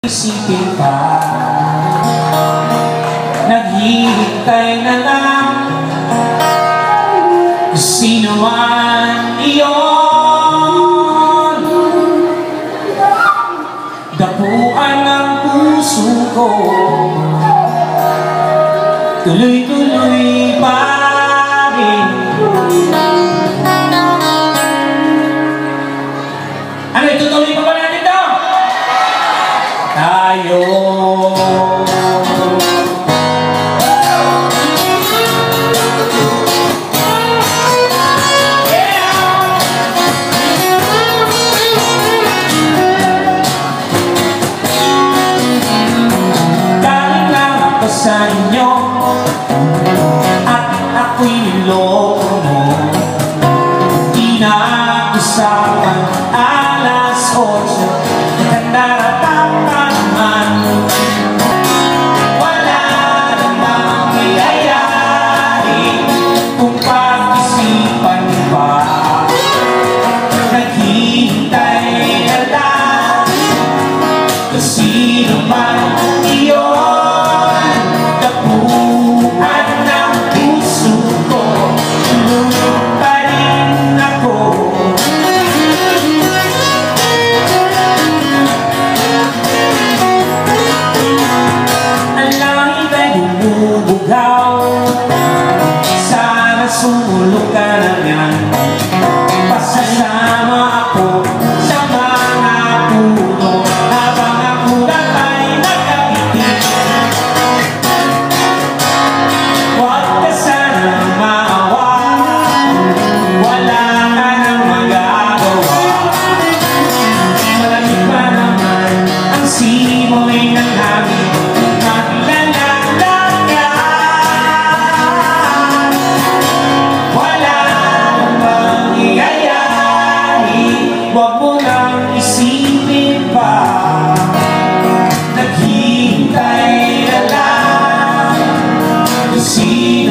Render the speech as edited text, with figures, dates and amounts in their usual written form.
Isipin pa, naghihintay na lang sino man iyon. Dapuan ng puso ko, tuloy-tuloy pa rin. Ano, itutuloy pa ba natin ito? Tayo. Galing lang ako sa inyo at ako'y niloko mo. Di na usapan alas 8 at naratapan naman. Wala namang mayayain kung pag-isipan pa. Naghihintay na lang sino man iyon. Dapuan ng puso ko, tulog pa rin ako. Ang langit ay bumubugaw, sana sumulong ka na yan. Pasasama ako sa mga puno habang ako ay nakapitik. Huwag ka sana maawa, wala ka nang magagawa. Malamig pa naman ang simoy ng hangin, maglalaglagan. Wala namang iyayain, huwag mo nang isipin pa. Naghihintay na lang sino